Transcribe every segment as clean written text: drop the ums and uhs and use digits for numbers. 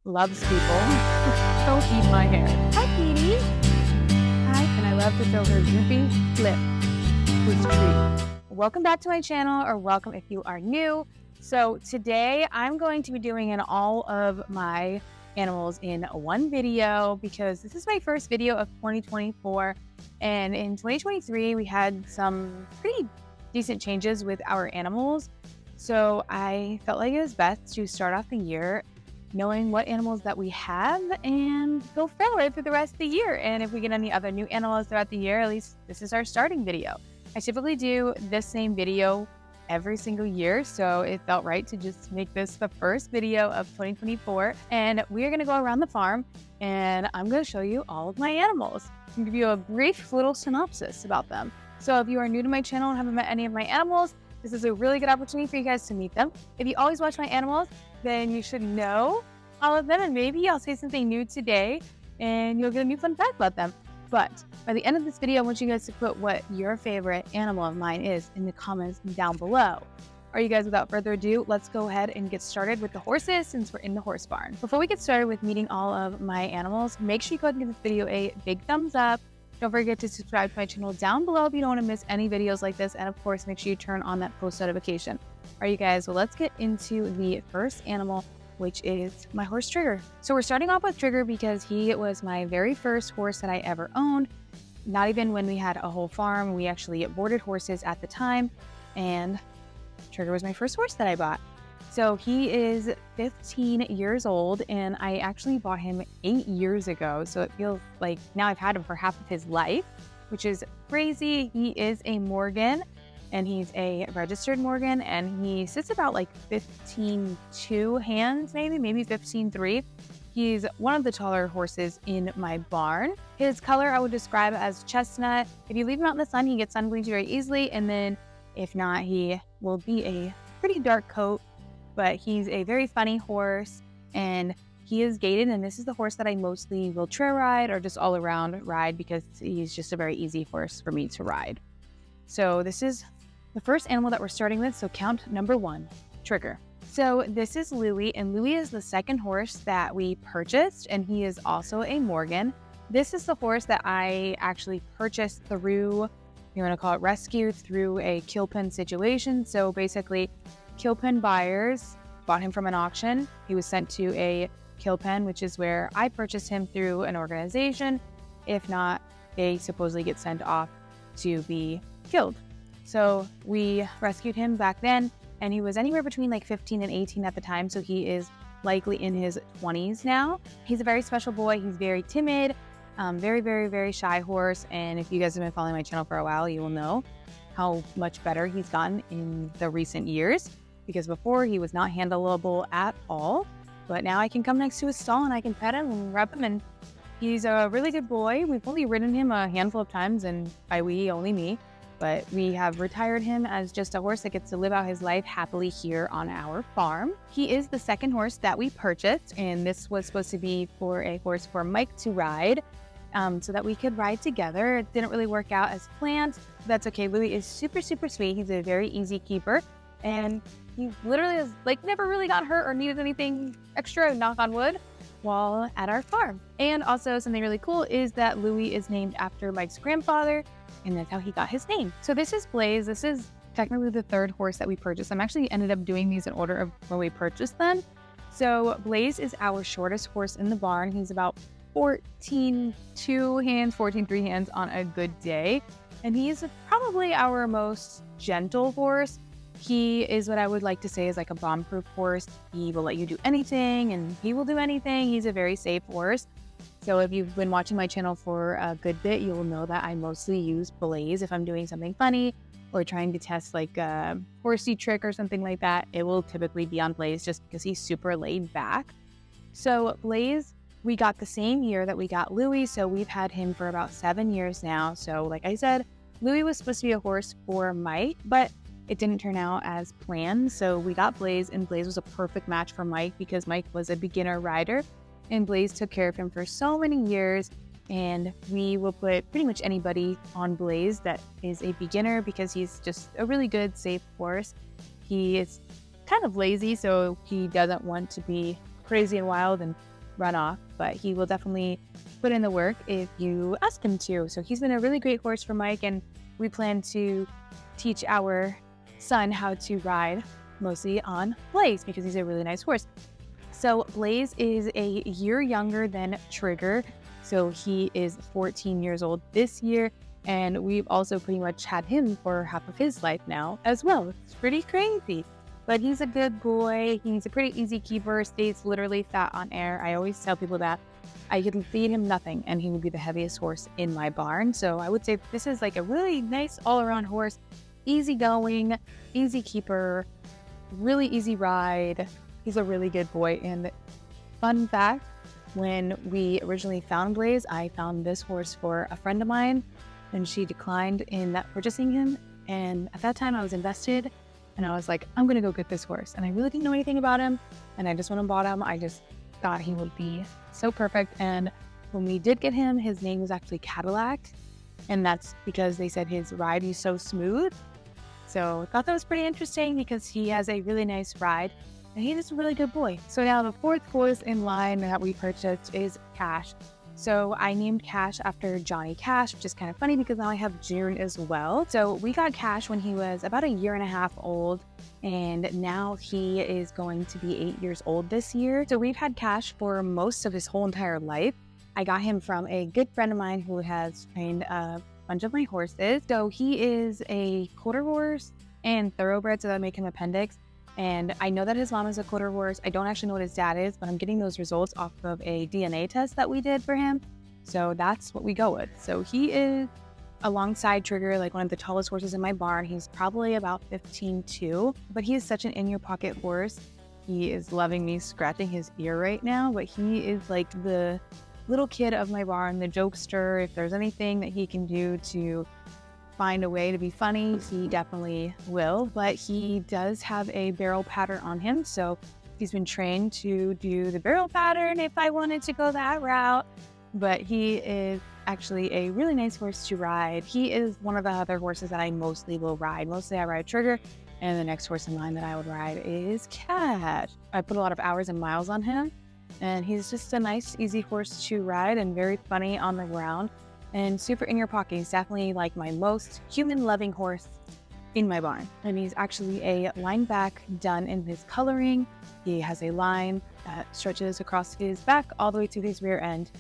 loves people. Don't eat my hair. Hi, Petey. Hi, and I love to show her droopy lip with treat. Welcome back to my channel, or welcome if you are new. So today I'm going to be doing an all of my animals in one video because this is my first video of 2024. And in 2023, we had some pretty decent changes with our animals. So I felt like it was best to start off the year knowing what animals that we have and go forward through the rest of the year. And if we get any other new animals throughout the year, at least this is our starting video. I typically do this same video every single year, so it felt right to just make this the first video of 2024. And we are going to go around the farm and I'm going to show you all of my animals and give you a brief little synopsis about them. So if you are new to my channel and haven't met any of my animals, this is a really good opportunity for you guys to meet them. If you always watch my animals, then you should know all of them, and maybe I'll say something new today and you'll get a new fun fact about them. But by the end of this video, I want you guys to put what your favorite animal of mine is in the comments down below. All right, you guys, without further ado, let's go ahead and get started with the horses since we're in the horse barn. Before we get started with meeting all of my animals, make sure you go ahead and give this video a big thumbs up. Don't forget to subscribe to my channel down below if you don't want to miss any videos like this. And of course, make sure you turn on that post notification. All right, you guys, well, let's get into the first animal, which is my horse Trigger. So we're starting off with Trigger because he was my very first horse that I ever owned. Not even when we had a whole farm, we actually boarded horses at the time, and Trigger was my first horse that I bought. So he is 15 years old, and I actually bought him 8 years ago. So it feels like now I've had him for half of his life, which is crazy. He is a Morgan, and he's a registered Morgan, and he sits about like 15.2 hands, maybe 15.3. He's one of the taller horses in my barn. His color I would describe as chestnut. If you leave him out in the sun, he gets sun bleached very easily, and then if not, he will be a pretty dark coat. But he's a very funny horse, and he is gaited, and this is the horse that I mostly will trail ride or just all around ride because he's just a very easy horse for me to ride. So this is the first animal that we're starting with, so count number 1, Trigger. So this is Louie, and Louie is the second horse that we purchased, and he is also a Morgan. This is the horse that I actually purchased through, you want to call it rescue, through a kill pen situation. So basically, kill pen buyers bought him from an auction. He was sent to a kill pen, which is where I purchased him through an organization. If not, they supposedly get sent off to be killed. So we rescued him back then, and he was anywhere between like 15 and 18 at the time. So he is likely in his 20s now. He's a very special boy. He's very timid, very, very, very shy horse. And if you guys have been following my channel for a while, you will know how much better he's gotten in the recent years, because before he was not handleable at all. But now I can come next to his stall and I can pet him and rub him, and he's a really good boy. We've only ridden him a handful of times, and by we, only me. But we have retired him as just a horse that gets to live out his life happily here on our farm. He is the second horse that we purchased, and this was supposed to be for a horse for Mike to ride, so that we could ride together. It didn't really work out as planned. That's okay. Louie is super, super sweet. He's a very easy keeper, and he literally has like never really got hurt or needed anything extra, knock on wood, while at our farm. And also something really cool is that Louie is named after Mike's grandfather, and that's how he got his name. So this is Blaze. This is technically the third horse that we purchased. I'm actually ended up doing these in order of when we purchased them. So Blaze is our shortest horse in the barn. He's about 14.2 hands, 14.3 hands on a good day. And he is probably our most gentle horse. He is what I would like to say is like a bomb-proof horse. He will let you do anything, and he will do anything. He's a very safe horse. So if you've been watching my channel for a good bit, you will know that I mostly use Blaze if I'm doing something funny or trying to test like a horsey trick or something like that. It will typically be on Blaze just because he's super laid back. So Blaze, we got the same year that we got Louie, so we've had him for about 7 years now. So like I said, Louie was supposed to be a horse for Mike, but it didn't turn out as planned. So we got Blaze, and Blaze was a perfect match for Mike because Mike was a beginner rider, and Blaze took care of him for so many years. And we will put pretty much anybody on Blaze that is a beginner because he's just a really good, safe horse. He is kind of lazy, so he doesn't want to be crazy and wild and run off, but he will definitely put in the work if you ask him to. So he's been a really great horse for Mike, and we plan to teach our son how to ride mostly on Blaze because he's a really nice horse. So Blaze is a year younger than Trigger. So he is 14 years old this year. And we've also pretty much had him for half of his life now as well. It's pretty crazy. But he's a good boy. He's a pretty easy keeper, stays literally fat on air. I always tell people that I could feed him nothing and he would be the heaviest horse in my barn. So I would say this is like a really nice all-around horse. Easy going, easy keeper, really easy ride. He's a really good boy. And fun fact, when we originally found Blaze, I found this horse for a friend of mine and she declined in that purchasing him. And at that time I was invested and I was like, I'm going to go get this horse. And I really didn't know anything about him. And I just went and bought him. I just thought he would be so perfect. And when we did get him, his name was actually Cadillac. And that's because they said his ride is so smooth. So I thought that was pretty interesting because he has a really nice ride and he is a really good boy. So now the fourth horse in line that we purchased is Cash. So I named Cash after Jonny Cash, which is kind of funny because now I have June as well. So we got Cash when he was about a year and a half old, and now he is going to be 8 years old this year. So we've had Cash for most of his whole entire life. I got him from a good friend of mine who has trained a bunch of my horses. So he is a quarter horse and thoroughbred, so that make him appendix. And I know that his mom is a quarter horse. I don't actually know what his dad is, but I'm getting those results off of a DNA test that we did for him. So that's what we go with. So he is alongside Trigger, like one of the tallest horses in my barn. He's probably about 15'2", but he is such an in-your-pocket horse. He is loving me scratching his ear right now, but he is like the little kid of my barn, the jokester. If there's anything that he can do to find a way to be funny, he definitely will. But he does have a barrel pattern on him, so he's been trained to do the barrel pattern if I wanted to go that route. But he is actually a really nice horse to ride. He is one of the other horses that I mostly will ride. Mostly I ride Trigger, and the next horse in line that I would ride is Cash. I put a lot of hours and miles on him, and he's just a nice, easy horse to ride and very funny on the ground. And super in your pocket. He's definitely like my most human-loving horse in my barn. And he's actually a line back done in his coloring. He has a line that stretches across his back all the way to his rear end.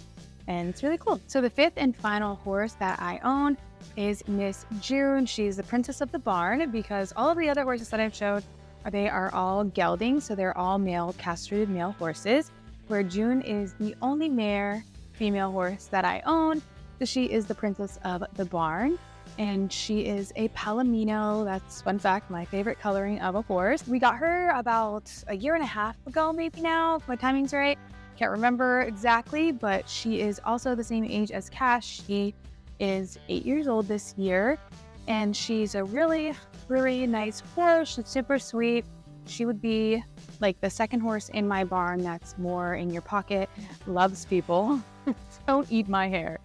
And it's really cool. So the fifth and final horse that I own is Miss June. She's the princess of the barn because all of the other horses that I've showed, they are all geldings. So they're all male, castrated male horses, where June is the only mare female horse that I own. So she is the princess of the barn, and she is a Palomino. That's, fun fact, my favorite coloring of a horse. We got her about a year and a half ago, maybe now, if my timing's right. Can't remember exactly, but she is also the same age as Cash. She is 8 years old this year, and she's a really, really nice horse. She's super sweet. She would be like the second horse in my barn that's more in your pocket, loves people. Don't eat my hair.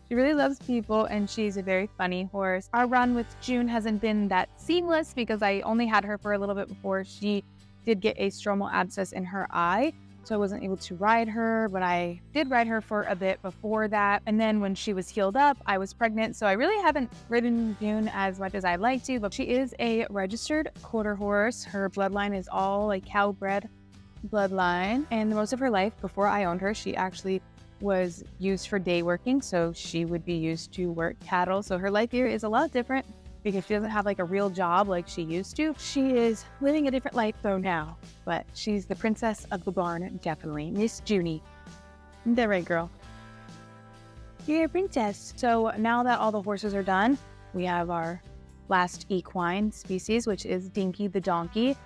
She really loves people, and she's a very funny horse. Our run with June hasn't been that seamless because I only had her for a little bit before she did get a stromal abscess in her eye. So I wasn't able to ride her, but I did ride her for a bit before that. And then when she was healed up, I was pregnant. So I really haven't ridden June as much as I'd like to, but she is a registered quarter horse. Her bloodline is all like cow bred bloodline. And the most of her life before I owned her, she actually was used for day working, so she would be used to work cattle. So her life here is a lot different because she doesn't have like a real job like she used to. She is living a different life though now, but she's the princess of the barn, definitely. Miss Junie. Isn't that right, girl? You're a princess. So now that all the horses are done, we have our last equine species, which is Dinky the donkey.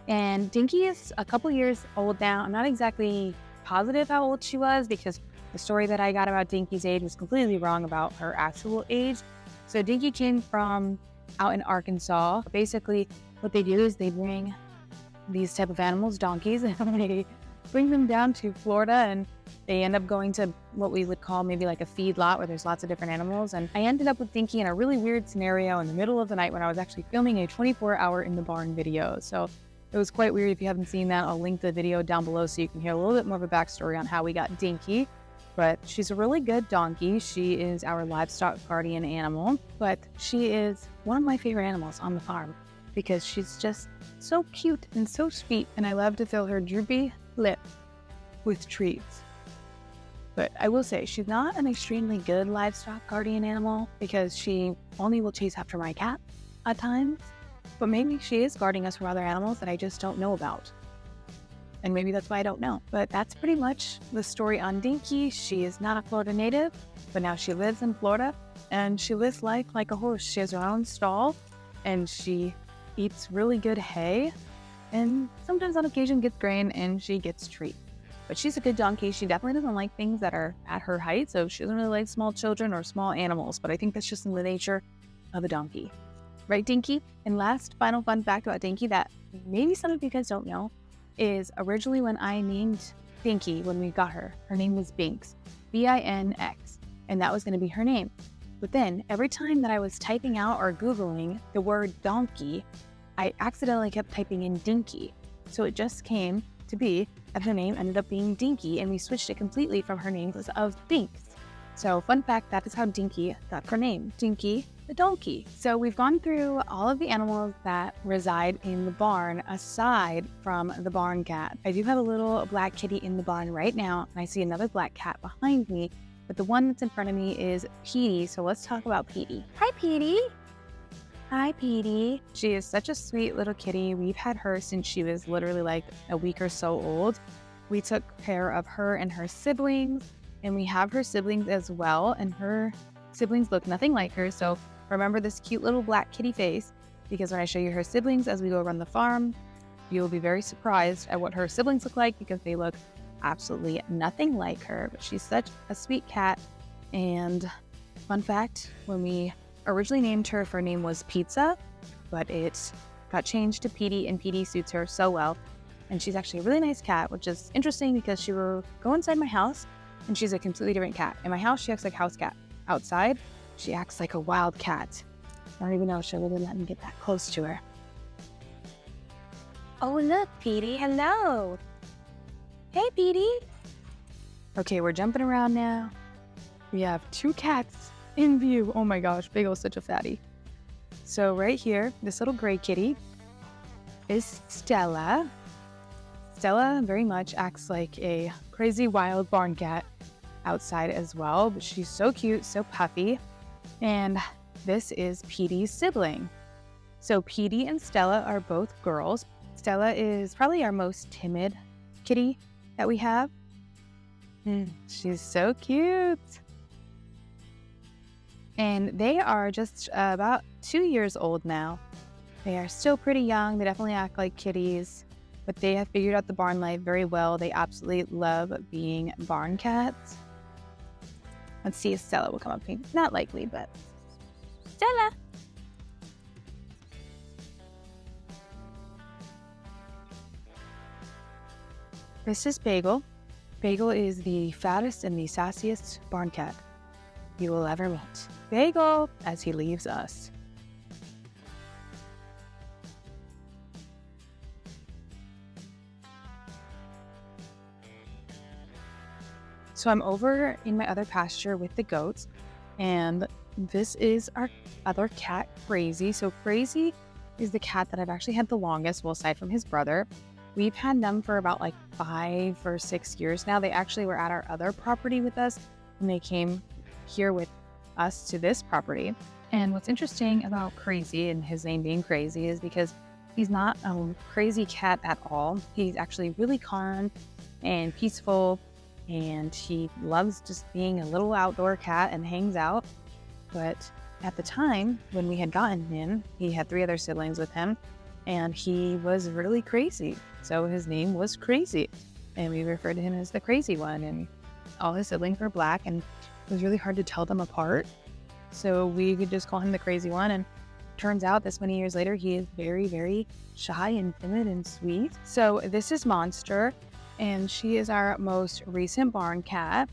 And Dinky is a couple years old now. I'm not exactly positive how old she was because the story that I got about Dinky's age was completely wrong about her actual age. So Dinky came from out in Arkansas. Basically, what they do is they bring these type of animals, donkeys, and they bring them down to Florida, and they end up going to what we would call maybe like a feed lot where there's lots of different animals. And I ended up with Dinky in a really weird scenario in the middle of the night when I was actually filming a 24-hour in the barn video. So It was quite weird. If you haven't seen that, I'll link the video down below so you can hear a little bit more of a backstory on how we got Dinky. But she's a really good donkey. She is our livestock guardian animal, but she is one of my favorite animals on the farm because she's just so cute and so sweet, and I love to fill her droopy lip with treats. But I will say, she's not an extremely good livestock guardian animal because she only will chase after my cat at times, but maybe she is guarding us from other animals that I just don't know about. And maybe that's why I don't know. But that's pretty much the story on Dinky. She is not a Florida native, but now she lives in Florida, and she lives life like a horse. She has her own stall, and she eats really good hay, and sometimes on occasion gets grain, and she gets treats. But she's a good donkey. She definitely doesn't like things that are at her height, so she doesn't really like small children or small animals, but I think that's just in the nature of a donkey. Right, Dinky? And last final fun fact about Dinky that maybe some of you guys don't know is originally when I named Dinky, when we got her name was Binks, B-I-N-X, and that was going to be her name. But then every time that I was typing out or Googling the word donkey, I accidentally kept typing in Dinky. So it just came to be that her name ended up being Dinky, and we switched it completely from her name of Binks. So fun fact, that is how Dinky got her name, Dinky the donkey. So we've gone through all of the animals that reside in the barn aside from the barn cat. I do have a little black kitty in the barn right now, and I see another black cat behind me, but the one that's in front of me is Petey. So let's talk about Petey. Hi, Petey. Hi, Petey. She is such a sweet little kitty. We've had her since she was literally like a week or so old. We took care of her and her siblings, and we have her siblings as well, and her siblings look nothing like her. So remember this cute little black kitty face, because when I show you her siblings as we go around the farm, you'll be very surprised at what her siblings look like because they look absolutely nothing like her. But she's such a sweet cat. And fun fact, when we originally named her, her name was Pizza, but it got changed to Petey, and Petey suits her so well. And she's actually a really nice cat, which is interesting because she will go inside my house and she's a completely different cat. In my house, she acts like a house cat. Outside, she acts like a wild cat. I don't even know if she'll really let me get that close to her. Oh, look, Petey. Hello. Hey, Petey. Okay, we're jumping around now. We have 2 cats in view. Oh my gosh, Big O's such a fatty. So right here, this little gray kitty is Stella. Stella very much acts like a crazy wild barn cat outside as well, but she's so cute, so puffy. And this is Petey's sibling. So Petey and Stella are both girls. Stella is probably our most timid kitty that we have. She's so cute. And they are just about 2 years old now. They are still pretty young. They definitely act like kitties, but they have figured out the barn life very well. They absolutely love being barn cats. Let's see if Stella will come up to me. Not likely, but Stella. This is Bagel. Bagel is the fattest and the sassiest barn cat you will ever meet. Bagel, as he leaves us. So I'm over in my other pasture with the goats, and this is our other cat, Crazy. So Crazy is the cat that I've actually had the longest, well, aside from his brother. We've had them for about like 5 or 6 years now. They actually were at our other property with us, and they came here with us to this property. And what's interesting about Crazy, and his name being Crazy, is because he's not a crazy cat at all. He's actually really calm and peaceful, and he loves just being a little outdoor cat and hangs out. But at the time when we had gotten him, he had 3 other siblings with him, and he was really crazy. So his name was Crazy, and we referred to him as the crazy one. And all his siblings were black, and it was really hard to tell them apart. So we could just call him the crazy one. And turns out this many years later, he is very, very shy and timid and sweet. So this is Monster, and she is our most recent barn cat.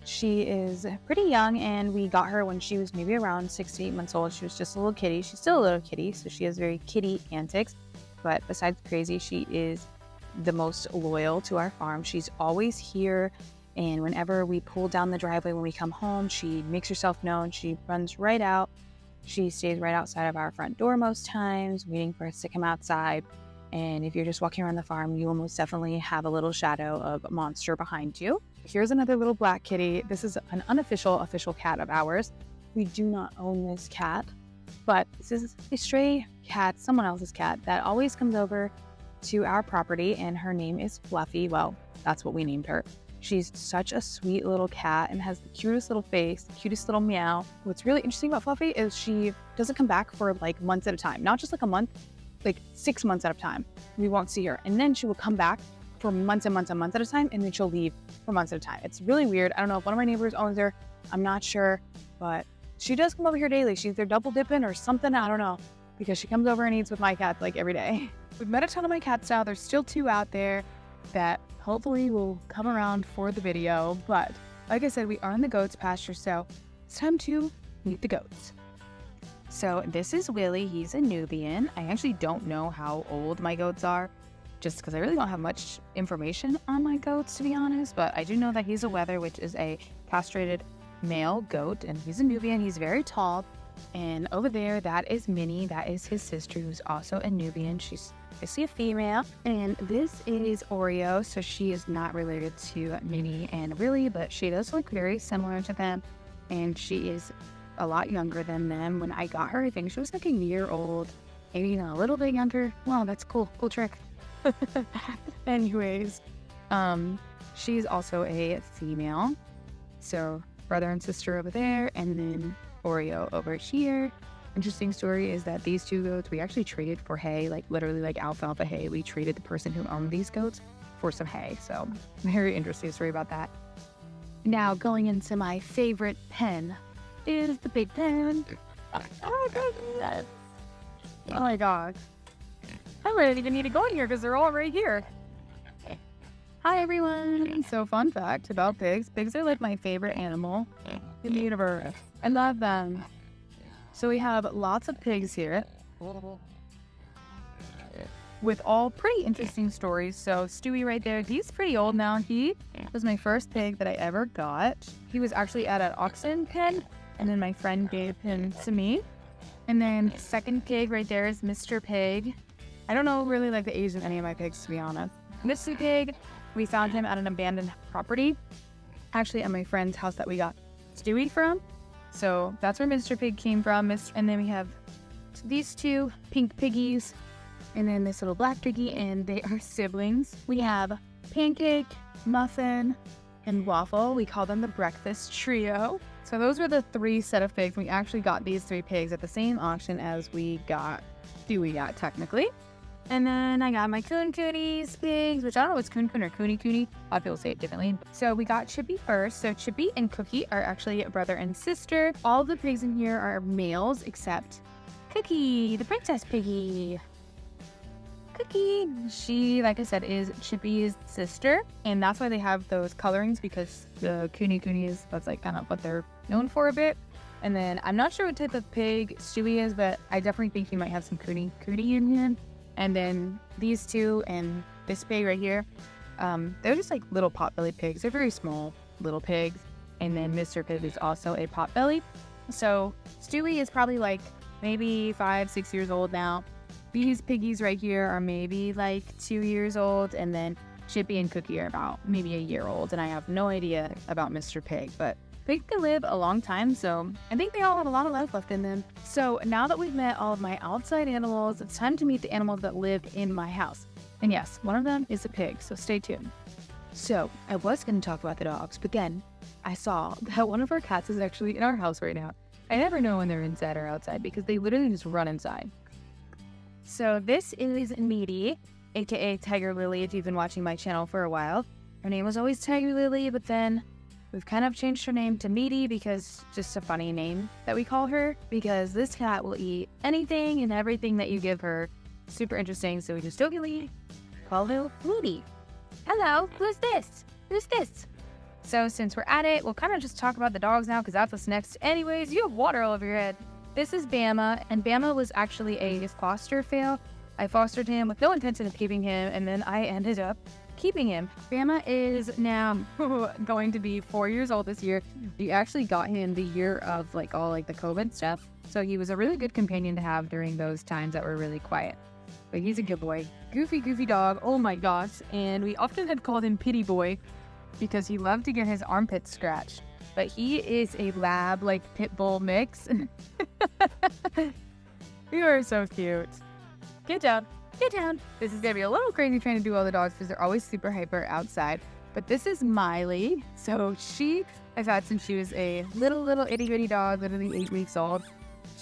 She is pretty young, and we got her when she was maybe around 6 to 8 months old. She was just a little kitty. She's still a little kitty, so she has very kitty antics. but besides crazy, she is the most loyal to our farm. She's always here, and whenever we pull down the driveway when we come home, she makes herself known. She runs right out. She stays right outside of our front door most times, waiting for us to come outside. And if you're just walking around the farm, you will most definitely have a little shadow of a monster behind you. Here's another little black kitty. This is an unofficial cat of ours. We do not own this cat, but this is a stray cat, someone else's cat, that always comes over to our property, and her name is Fluffy. Well, that's what we named her. She's such a sweet little cat and has the cutest little face, the cutest little meow. What's really interesting about Fluffy is she doesn't come back for like months at a time, not just like a month, like 6 months at a time. We won't see her. And then she will come back for months and months and months at a time, and then she'll leave for months at a time. It's really weird. I don't know if one of my neighbors owns her. I'm not sure, but she does come over here daily. She's either double dipping or something. I don't know, because she comes over and eats with my cats like every day. We've met a ton of my cats now. There's still 2 out there that hopefully will come around for the video. But like I said, we are in the goats pasture, so it's time to meet the goats. So this is Willie. He's a Nubian. I actually don't know how old my goats are, just because I really don't have much information on my goats, to be honest. But I do know that he's a wether, which is a castrated male goat, and he's a Nubian. He's very tall. And over there, that is Minnie. That is his sister, who's also a Nubian. She's obviously a female. And this is Oreo. So she is not related to Minnie and Willie, but she does look very similar to them. And she is a lot younger than them. When I got her, I think she was like a year old, maybe even a little bit younger. Wow, that's cool. Cool trick. Anyways, she's also a female. So brother and sister over there, and then Oreo over here. Interesting story is that these 2 goats, we actually traded for hay, like literally like alfalfa hay. We traded the person who owned these goats for some hay. So very interesting story about that. Now going into my favorite pen is the big pen. Oh my god. I don't even need to go in here because they're all right here. Hi everyone. So fun fact about pigs. Pigs are like my favorite animal in the universe. I love them. So we have lots of pigs here with all pretty interesting stories. So Stewie right there, he's pretty old now. He was my first pig that I ever got. He was actually at an auction pen, and then my friend gave him to me. And then second pig right there is Mr. Pig. I don't know really like the age of any of my pigs, to be honest. Mr. Pig, we found him at an abandoned property, actually at my friend's house that we got Stewie from. So that's where Mr. Pig came from. And then we have these 2 pink piggies, and then this little black piggy, and they are siblings. We have Pancake, Muffin, and Waffle. We call them the breakfast trio. So those were the 3 set of pigs. We actually got these 3 pigs at the same auction as we got Stewie at, technically. And then I got my coon cooties pigs, which I don't know what's coon or coonie. A lot of people say it differently. So we got Chippy first. So Chippy and Cookie are actually a brother and sister. All the pigs in here are males except Cookie, the princess piggy. Cookie, she, like I said, is Chippy's sister. And that's why they have those colorings, because the coonie, that's like kind of what they're known for a bit. And then I'm not sure what type of pig Stewie is, but I definitely think he might have some coonie in him. And then these 2 and this pig right here, they're just like little potbelly pigs. They're very small little pigs. And then Mr. Pig is also a potbelly. So Stewie is probably like maybe 5-6 years old now. These piggies right here are maybe like 2 years old. And then Chippy and Cookie are about maybe a year old. And I have no idea about Mr. Pig, but pigs can live a long time, so I think they all have a lot of life left in them. So now that we've met all of my outside animals, it's time to meet the animals that live in my house. And yes, one of them is a pig, so stay tuned. So I was going to talk about the dogs, but then I saw that one of our cats is actually in our house right now. I never know when they're inside or outside because they literally just run inside. So this is Meaty, aka Tiger Lily, if you've been watching my channel for a while. Her name was always Tiger Lily, but then we've kind of changed her name to Meaty because just a funny name that we call her, because this cat will eat anything and everything that you give her. Super interesting, so we just jokingly call her Meaty. Hello, who's this? Who's this? So since we're at it, we'll kind of just talk about the dogs now because that's what's next. Anyways, you have water all over your head. This is Bama, and Bama was actually a foster fail. I fostered him with no intention of keeping him, and then I ended up keeping him. Bama is now going to be 4 years old this year. We actually got him the year of all the COVID stuff, so he was a really good companion to have during those times that were really quiet. But he's a good boy. Goofy dog. Oh my gosh. And we often had called him Petey Boy because he loved to get his armpits scratched. But he is a lab, pit bull mix. You are so cute. Get down. This is going to be a little crazy trying to do all the dogs because they're always super hyper outside. But this is Miley. So I've had since she was a little itty bitty dog, literally 8 weeks old.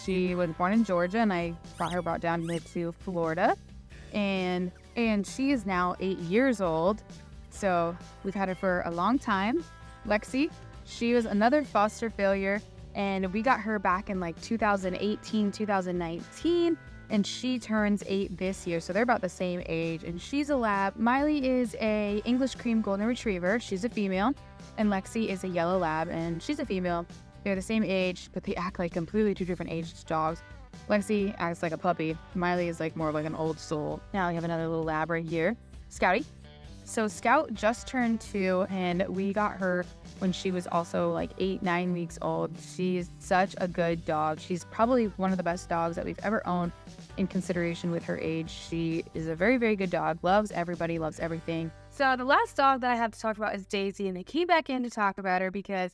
She was born in Georgia, and I brought down to Florida. And she is now 8 years old. So we've had her for a long time. Lexi, she was another foster failure, and we got her back in 2018, 2019, and she turns 8 this year. So they're about the same age, and she's a lab. Miley is a English cream golden retriever. She's a female, and Lexi is a yellow lab, and she's a female. They're the same age, but they act like completely two different aged dogs. Lexi acts like a puppy. Miley is more of an old soul. Now we have another little lab right here, Scouty. So Scout just turned 2, and we got her when she was also 8-9 weeks old. She's such a good dog. She's probably one of the best dogs that we've ever owned in consideration with her age. She is a very, very good dog. Loves everybody, loves everything. So the last dog that I have to talk about is Daisy, and I came back in to talk about her because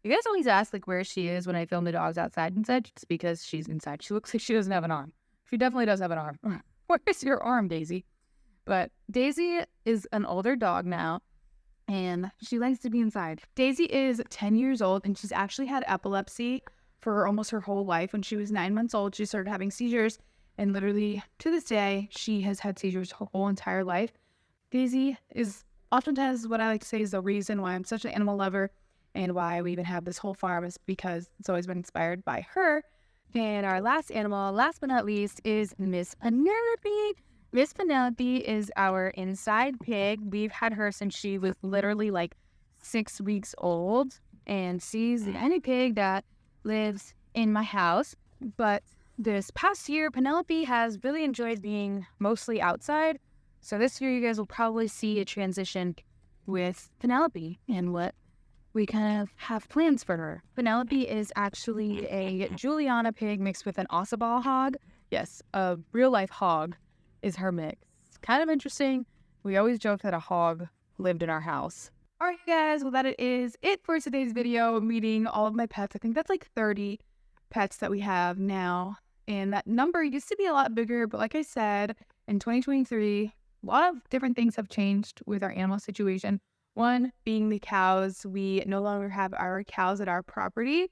you guys always ask where she is when I film the dogs outside and such. It's because she's inside. She looks like she doesn't have an arm. She definitely does have an arm. Where is your arm, Daisy? But Daisy is an older dog now, and she likes to be inside. Daisy is 10 years old, and she's actually had epilepsy for almost her whole life. When she was 9 months old, she started having seizures, and literally to this day, she has had seizures her whole entire life. Daisy is oftentimes what I like to say is the reason why I'm such an animal lover and why we even have this whole farm, is because it's always been inspired by her. And our last animal, last but not least, is Miss Penelope. Miss Penelope is our inside pig. We've had her since she was literally 6 weeks old, and she's the only pig that lives in my house. But this past year, Penelope has really enjoyed being mostly outside. So this year, you guys will probably see a transition with Penelope and what we kind of have plans for her. Penelope is actually a Juliana pig mixed with an Ossabaw hog. Yes, a real-life hog is her mix. Kind of interesting. We always joke that a hog lived in our house. All right, guys. Well, that is it for today's video, meeting all of my pets. I think that's 30 pets that we have now. And that number used to be a lot bigger, but like I said, in 2023, a lot of different things have changed with our animal situation. One being the cows. We no longer have our cows at our property.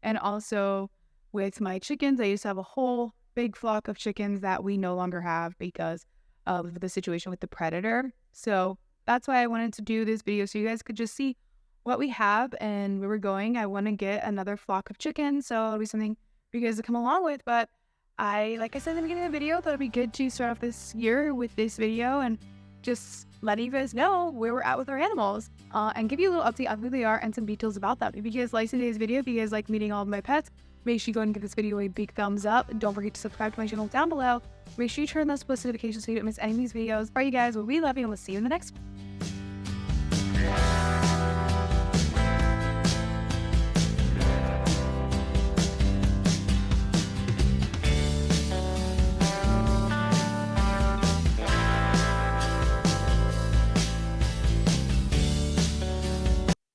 And also with my chickens, I used to have a whole big flock of chickens that we no longer have because of the situation with the predator. So that's why I wanted to do this video, so you guys could just see what we have and where we're going. I want to get another flock of chickens, so it'll be something for you guys to come along with. But like I said in the beginning of the video, thought it'd be good to start off this year with this video and just letting you guys know where we're at with our animals, and give you a little update on who they are and some details about them. If you guys like today's video, if you guys like meeting all of my pets, make sure you go and give this video a big thumbs up. And don't forget to subscribe to my channel down below. Make sure you turn those post notifications so you don't miss any of these videos. All right, you guys, well, we love you, and we'll see you in the next one.